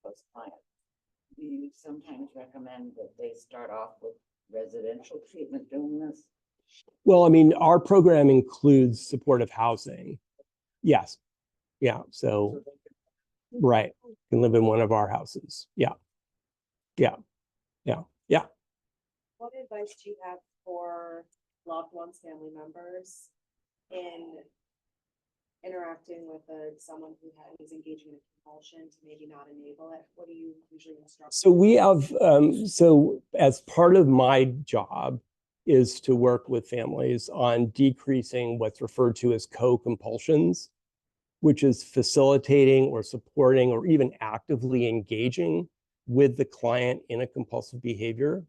those clients. Do you sometimes recommend that they start off with residential treatment doing this? Well, I mean, our program includes supportive housing. Yes. Yeah. So, right. You can live in one of our houses. Yeah. Yeah. Yeah. Yeah. What advice do you have for loved ones, family members in interacting with someone who is engaging in a compulsion to maybe not enable it? What do you usually instruct? So we have, so as part of my job is to work with families on decreasing what's referred to as co-compulsions, which is facilitating or supporting or even actively engaging with the client in a compulsive behavior.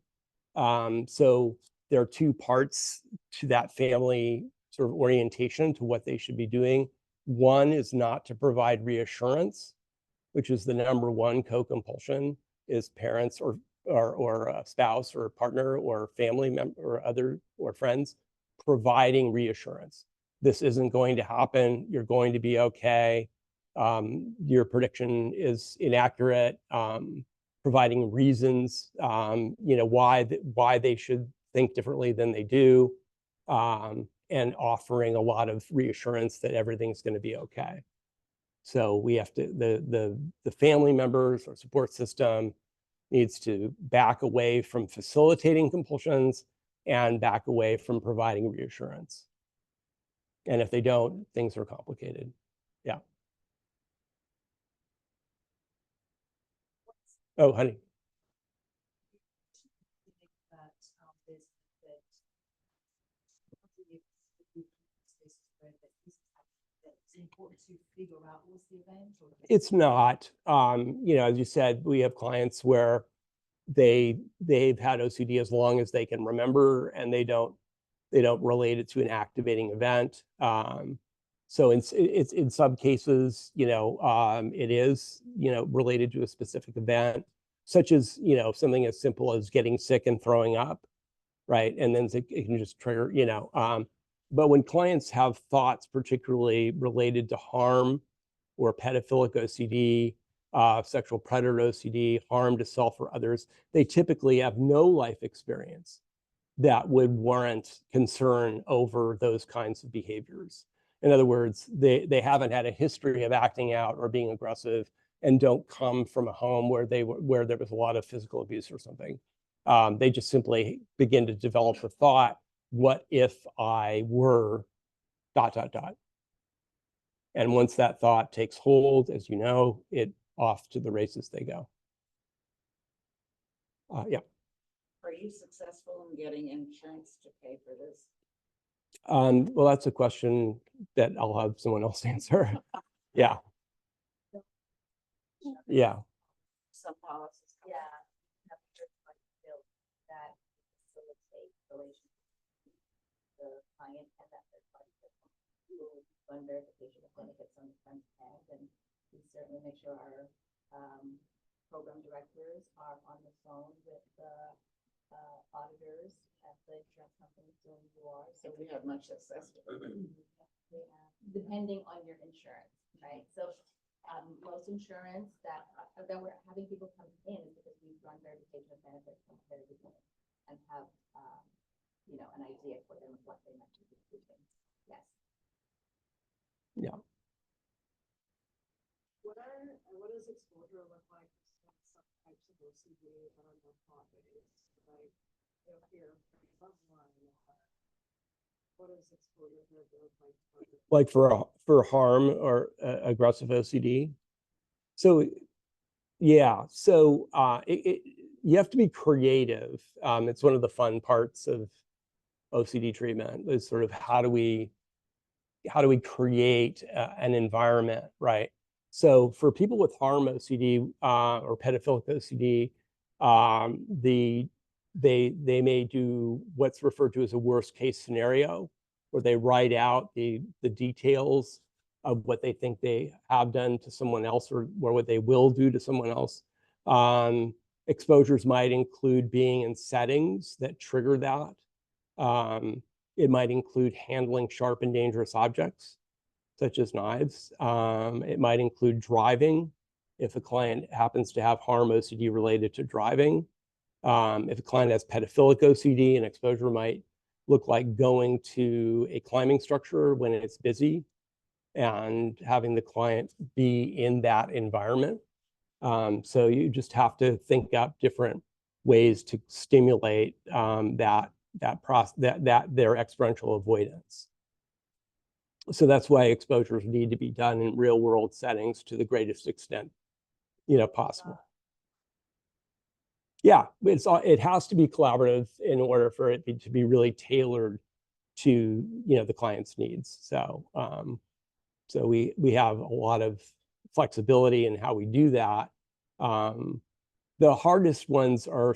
So there are two parts to that family sort of orientation to what they should be doing. One is not to provide reassurance, which is the number one co-compulsion, is parents or a spouse or a partner or family member or other or friends providing reassurance. This isn't going to happen. You're going to be okay. Your prediction is inaccurate. Providing reasons, why they should think differently than they do, and offering a lot of reassurance that everything's going to be okay. So we have to, the family members or support system needs to back away from facilitating compulsions and back away from providing reassurance. And if they don't, things are complicated. Yeah. Oh, honey. It's not. As you said, we have clients where they've had OCD as long as they can remember, and they don't relate it to an activating event. So it's in some cases, it is, related to a specific event, such as, something as simple as getting sick and throwing up, right? And then it can just trigger, but when clients have thoughts particularly related to harm or pedophilic OCD, sexual predator OCD, harm to self or others, they typically have no life experience that would warrant concern over those kinds of behaviors. In other words, they haven't had a history of acting out or being aggressive and don't come from a home where there was a lot of physical abuse or something. They just simply begin to develop the thought, what if I were ... And once that thought takes hold, as you know, it off to the races they go. Yeah. Are you successful in getting insurance to pay for this? Well, that's a question that I'll have someone else answer. Yeah. Yeah. Some policies. Yeah. That facilitate relationship the client and that third party fund verification of benefits on the front end, and we certainly make sure our program directors are on the phone with the auditors at the insurance companies doing UR. So we have much success with it. Depending on your insurance, right? So most insurance that we're having people come in is because we've run verification of benefits from the very beginning and have an idea for them of what they might be doing. Yes. Yeah. What does exposure look like for some types of OCD that are more thought-based, like fear of someone? What does exposure look like? Like for harm or aggressive OCD? So yeah, so you have to be creative. It's one of the fun parts of OCD treatment is sort of how do we create an environment, right? So for people with harm OCD or pedophilic OCD, they may do what's referred to as a worst case scenario, where they write out the details of what they think they have done to someone else or what they will do to someone else. Exposures might include being in settings that trigger that. It might include handling sharp and dangerous objects, such as knives. It might include driving, if a client happens to have harm OCD related to driving. If a client has pedophilic OCD, an exposure might look like going to a climbing structure when it's busy and having the client be in that environment. So you just have to think up different ways to stimulate their experiential avoidance. So that's why exposures need to be done in real world settings to the greatest extent, possible. Yeah, it has to be collaborative in order for it to be really tailored to the client's needs. So so we have a lot of flexibility in how we do that. The hardest ones are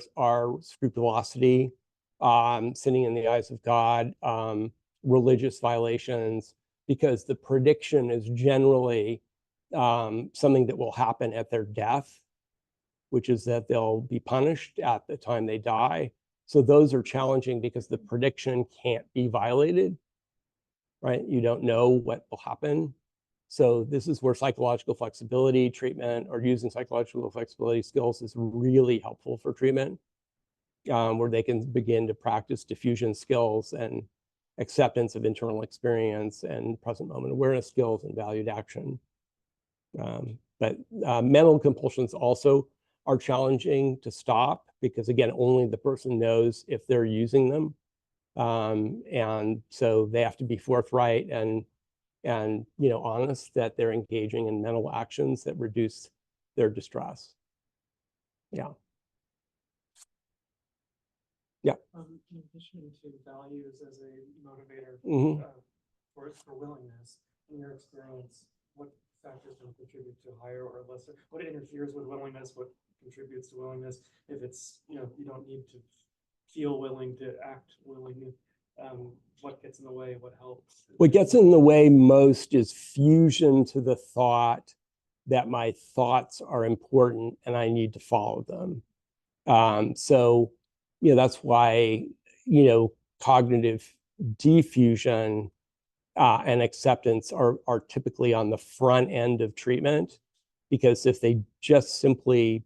scrupulosity, sinning in the eyes of God, religious violations, because the prediction is generally something that will happen at their death, which is that they'll be punished at the time they die. So those are challenging because the prediction can't be violated, right? You don't know what will happen. So this is where psychological flexibility treatment or using psychological flexibility skills is really helpful for treatment, where they can begin to practice diffusion skills and acceptance of internal experience and present moment awareness skills and valued action. But mental compulsions also are challenging to stop because, again, only the person knows if they're using them. And so they have to be forthright and honest that they're engaging in mental actions that reduce their distress. Yeah. Yeah. In addition to values as a motivator for willingness, in your experience, what factors don't contribute to higher or lesser? What interferes with willingness? What contributes to willingness? If it's, you don't need to feel willing to act willing. What gets in the way? What helps? What gets in the way most is fusion to the thought that my thoughts are important and I need to follow them. So, that's why, cognitive diffusion and acceptance are typically on the front end of treatment, because if they just simply,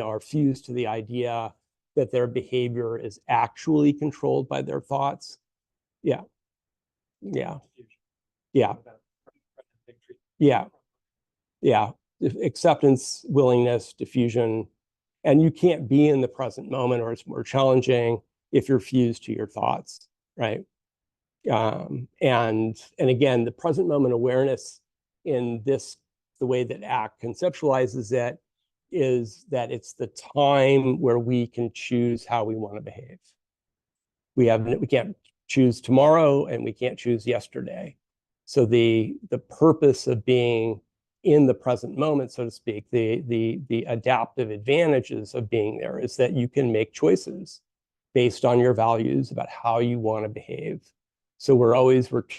are fused to the idea that their behavior is actually controlled by their thoughts. Yeah. Acceptance, willingness, diffusion, and you can't be in the present moment, or it's more challenging if you're fused to your thoughts, right? And again, the present moment awareness in the way that ACT conceptualizes it is that it's the time where we can choose how we want to behave. We can't choose tomorrow and we can't choose yesterday. So the purpose of being in the present moment, so to speak, the adaptive advantages of being there is that you can make choices based on your values about how you want to behave. So we're sort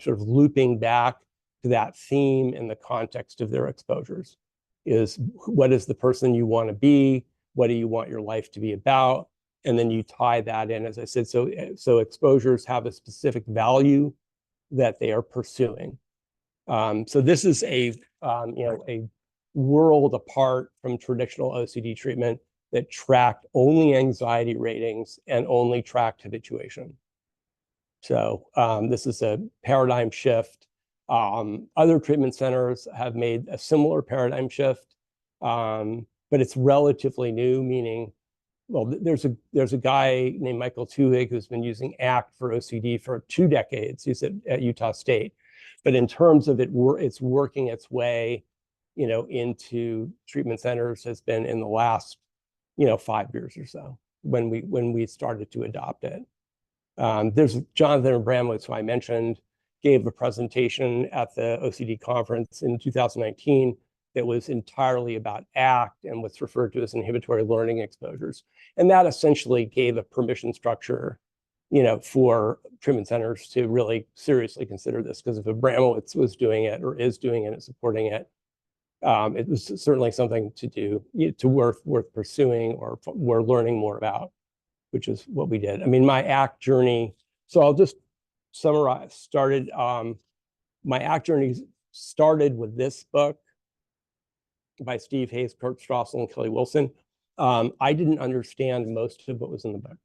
of looping back to that theme in the context of their exposures. Is what is the person you want to be? What do you want your life to be about? And then you tie that in, as I said, so exposures have a specific value that they are pursuing. So this is a world apart from traditional OCD treatment that tracked only anxiety ratings and only tracked habituation. So this is a paradigm shift. Other treatment centers have made a similar paradigm shift, but it's relatively new, meaning, well, there's a guy named Michael Tuhig who's been using ACT for OCD for 2 decades. He's at Utah State. But in terms of it's working its way, into treatment centers has been in the last, 5 years or so when we started to adopt it. There's Jonathan Abramowitz, who I mentioned, gave a presentation at the OCD conference in 2019 that was entirely about ACT and what's referred to as inhibitory learning exposures. And that essentially gave a permission structure for treatment centers to really seriously consider this, because if Abramowitz was doing it or is doing it and supporting it, it was certainly something to do, worth pursuing or we're learning more about, which is what we did. I mean, my ACT journey, so I'll just summarize, my ACT journey started with this book by Steve Hayes, Kurt Strassel, and Kelly Wilson. I didn't understand most of what was in the book.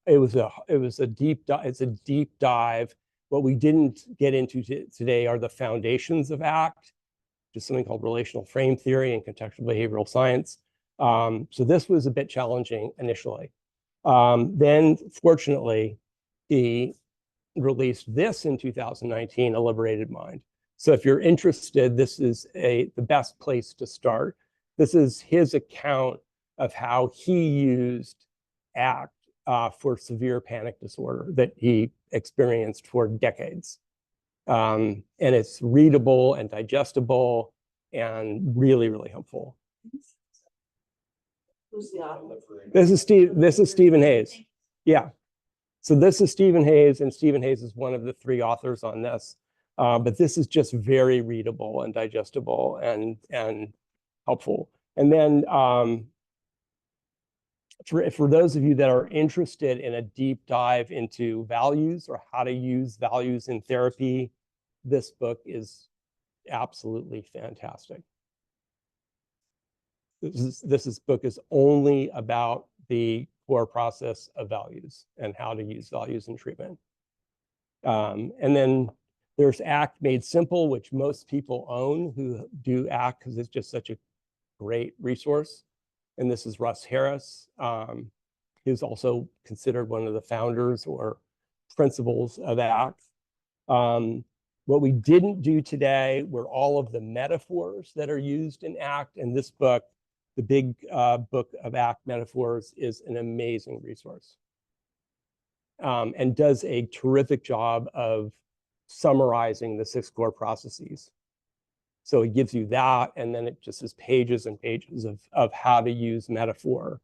It's a deep dive. What we didn't get into today are the foundations of ACT, just something called relational frame theory and contextual behavioral science. So this was a bit challenging initially. Then, fortunately, he released this in 2019, A Liberated Mind. So if you're interested, this is the best place to start. This is his account of how he used ACT for severe panic disorder that he experienced for decades. And it's readable and digestible and really, really helpful. Who's the author? This is Stephen Hayes. Yeah. So this is Stephen Hayes, and Stephen Hayes is one of the 3 authors on this. But this is just very readable and digestible and helpful. And then for those of you that are interested in a deep dive into values or how to use values in therapy, this book is absolutely fantastic. This book is only about the core process of values and how to use values in treatment. And then there's ACT Made Simple, which most people own who do ACT because it's just such a great resource. And this is Russ Harris, who's also considered one of the founders or principals of ACT. What we didn't do today were all of the metaphors that are used in ACT. And this book, the big book of ACT metaphors, is an amazing resource and does a terrific job of summarizing the 6 core processes. So it gives you that, and then it just is pages and pages of how to use metaphor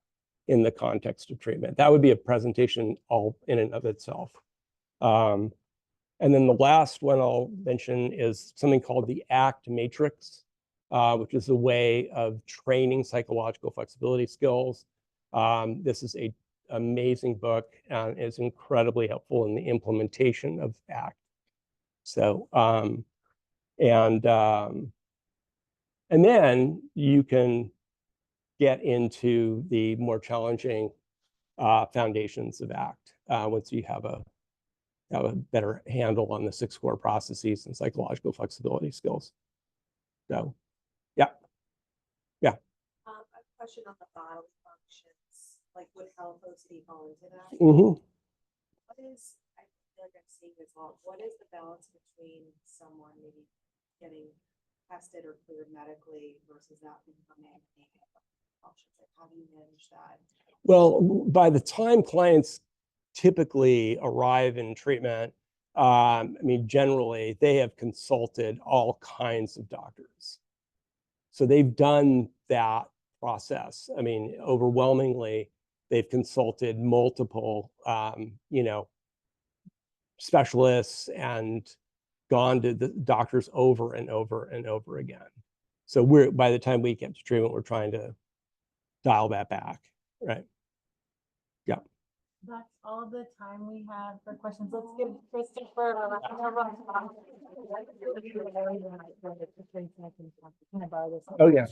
in the context of treatment. That would be a presentation all in and of itself. And then the last one I'll mention is something called the ACT Matrix, which is a way of training psychological flexibility skills. This is an amazing book and is incredibly helpful in the implementation of ACT. So, and then you can get into the more challenging foundations of ACT once you have a better handle on the 6 core processes and psychological flexibility skills. So, yeah. A question on the bodily functions, like would health OCD fall into that? Mm-hmm. What is, I feel like I'm seeing this all, what is the balance between someone maybe getting tested or cleared medically versus that becoming functions? Like how do you manage that? Well, by the time clients typically arrive in treatment, I mean, generally, they have consulted all kinds of doctors. So they've done that process. I mean, overwhelmingly, they've consulted multiple, specialists and gone to the doctors over and over and over again. So by the time we get to treatment, we're trying to dial that back, right? Yeah. That's all the time we have for questions. Let's give Christopher a round of applause. Oh, yeah.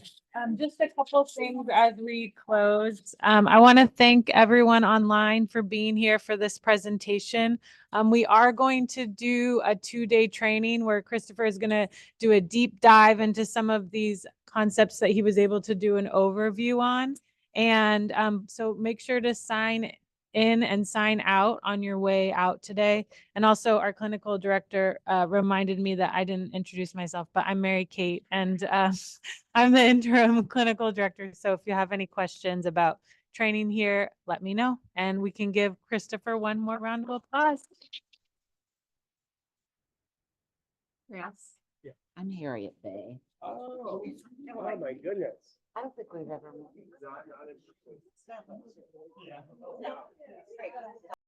Just a couple things as we close. I want to thank everyone online for being here for this presentation. We are going to do a 2-day training where Christopher is going to do a deep dive into some of these concepts that he was able to do an overview on. And so make sure to sign in and sign out on your way out today. And also our clinical director reminded me that I didn't introduce myself, but I'm Mary Kate and I'm the interim clinical director. So if you have any questions about training here, let me know. And we can give Christopher one more round of applause. Yes. I'm Harriet Bay. Oh, oh my goodness. I don't think we've ever met. Not in person. Yeah.